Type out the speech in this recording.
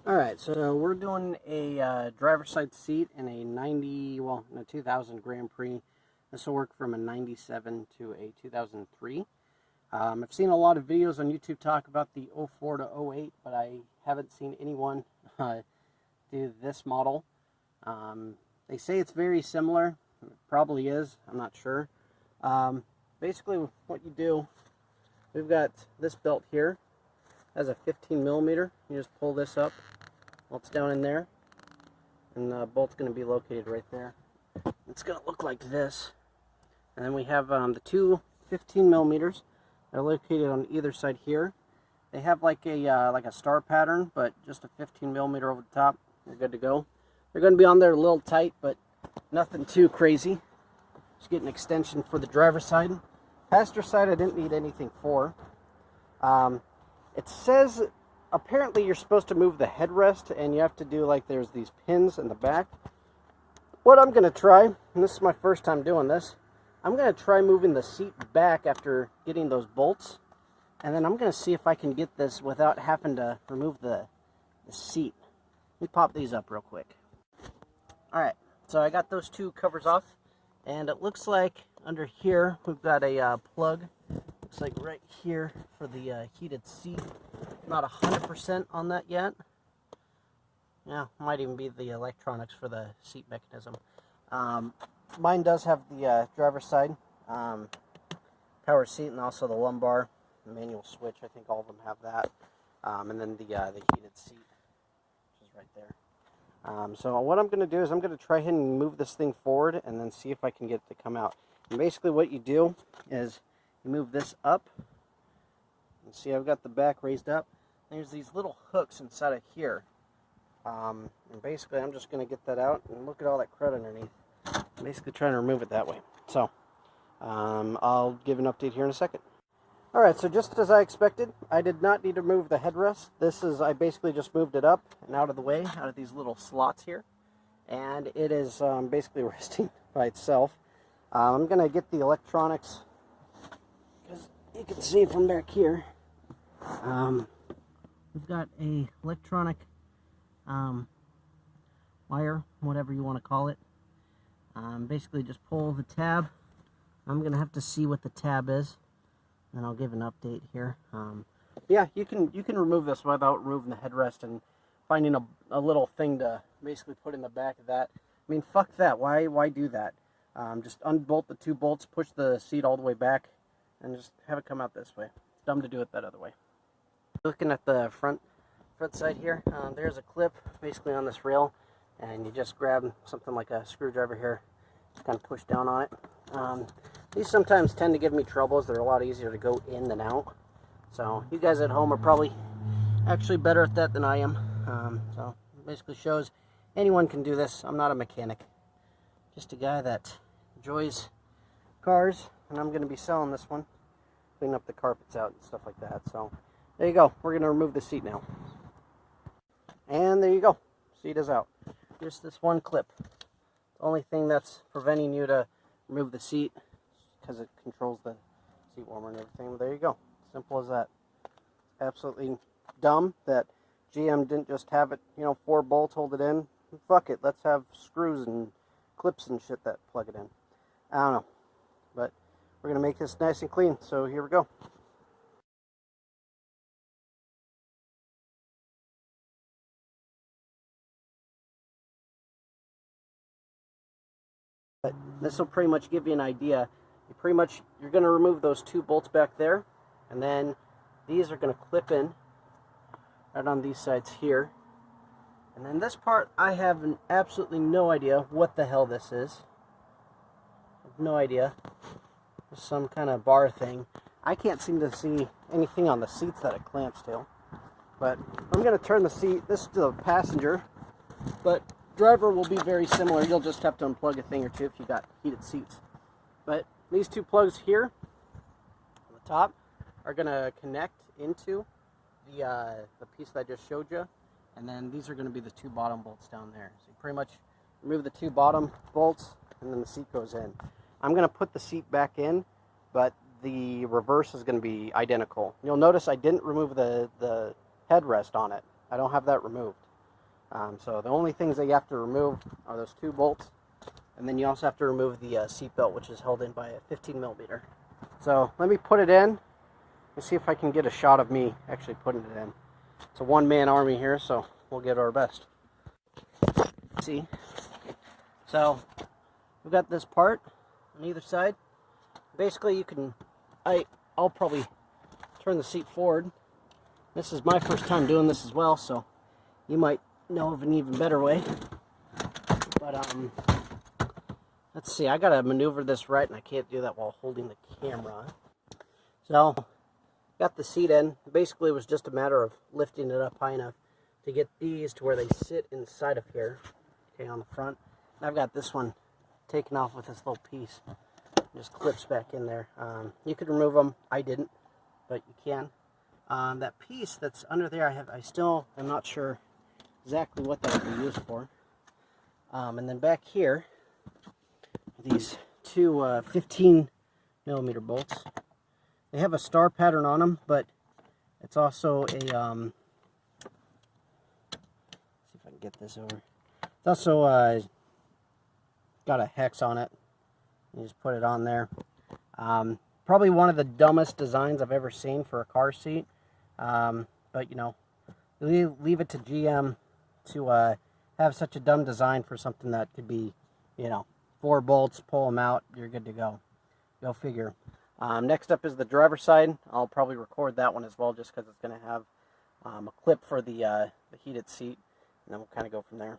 Alright, so we're doing a driver's side seat in a 2000 Grand Prix. This will work from a 97 to a 2003. I've seen a lot of videos on YouTube talk about the 04 to 08, but I haven't seen anyone do this model. They say it's very similar. It probably is. I'm not sure. Basically, what you do, we've got this belt here. It has a 15 millimeter. You just pull this up. Bolt's down in there, and the bolt's going to be located right there. It's going to look like this. And then we have the two 15 millimeters. They're located on either side here. They have like a star pattern, but just a 15 millimeter over the top. You're good to go. They're going to be on there a little tight, but nothing too crazy. Just get an extension for the driver's side. Passenger side, I didn't need anything for. It says apparently you're supposed to move the headrest, and you have to do like there's these pins in the back. What I'm going to try, and this is my first time doing this, I'm going to try moving the seat back after getting those bolts, and then I'm going to see if I can get this without having to remove the seat. Let me pop these up real quick. Alright, so I got those two covers off, and it looks like under here we've got a plug. Looks like right here for the heated seat. Not 100% on that yet. Yeah, might even be the electronics for the seat mechanism. Mine does have the driver's side power seat, and also the lumbar manual switch. I think all of them have that. And then the heated seat, which is right there. So what I'm going to do is I'm going to try and move this thing forward and then see if I can get it to come out. And basically what you do is you move this up. And see, I've got the back raised up. There's these little hooks inside of here. And basically I'm just going to get that out, and look at all that crud underneath. I'm basically trying to remove it that way. So I'll give an update here in a second. Alright, so just as I expected, I did not need to move the headrest. I basically just moved it up and out of the way, out of these little slots here. And it is basically resting by itself. I'm going to get the electronics, because you can see from back here. We've got a electronic wire, whatever you want to call it. Basically just pull the tab. I'm going to have to see what the tab is, and I'll give an update here. Yeah, you can remove this without removing the headrest and finding a little thing to basically put in the back of that. I mean, fuck that. Why do that? Just unbolt the two bolts, push the seat all the way back, and just have it come out this way. It's dumb to do it that other way. Looking at the front side here, there's a clip basically on this rail, and you just grab something like a screwdriver here, just kind of push down on it. These sometimes tend to give me troubles. They're a lot easier to go in than out. So you guys at home are probably actually better at that than I am. So it basically shows anyone can do this. I'm not a mechanic, just a guy that enjoys cars, and I'm going to be selling this one, clean up the carpets out and stuff like that. So there you go. We're going to remove the seat now. And there you go. Seat is out. Just this one clip. The only thing that's preventing you to remove the seat, because it controls the seat warmer and everything. There you go. Simple as that. Absolutely dumb that GM didn't just have it, 4 bolts hold it in. Fuck it. Let's have screws and clips and shit that plug it in. I don't know. But we're going to make this nice and clean. So here we go. But this will pretty much give you an idea. You're going to remove those 2 bolts back there, and then these are going to clip in right on these sides here. And then this part, I have absolutely no idea what the hell this is. I have no idea. There's some kind of bar thing. I can't seem to see anything on the seats that it clamps to. But I'm going to turn the seat. This is the passenger, but driver will be very similar. You'll just have to unplug a thing or two if you got heated seats. But these 2 plugs here on the top are going to connect into the piece that I just showed you. And then these are going to be the 2 bottom bolts down there. So you pretty much remove the 2 bottom bolts, and then the seat goes in. I'm going to put the seat back in, but the reverse is going to be identical. You'll notice I didn't remove the headrest on it. I don't have that removed. So the only things that you have to remove are those 2 bolts, and then you also have to remove the seat belt, which is held in by a 15 millimeter. So let me put it in and see if I can get a shot of me actually putting it in. It's a one-man army here, so we'll get our best. Let's see. So we've got this part on either side. Basically, you can, I'll probably turn the seat forward. This is my first time doing this as well, so you might know of an even better way. But let's see, I gotta maneuver this right, and I can't do that while holding the camera. So got the seat in. Basically, it was just a matter of lifting it up high enough to get these to where they sit inside of here, okay, on the front. And I've got this one taken off with this little piece. It just clips back in there. You could remove them. I didn't, but you can. That piece that's under there, I still am not sure exactly what that would be used for. And then back here, these 2 15 millimeter bolts. They have a star pattern on them, but it's also a, see if I can get this over. It's also got a hex on it. You just put it on there. Probably one of the dumbest designs I've ever seen for a car seat. But you know, leave it to GM to have such a dumb design for something that could be, you know, 4 bolts, pull them out, you're good to go. Go figure. Next up is the driver's side. I'll probably record that one as well, just because it's going to have a clip for the heated seat, and then we'll kind of go from there.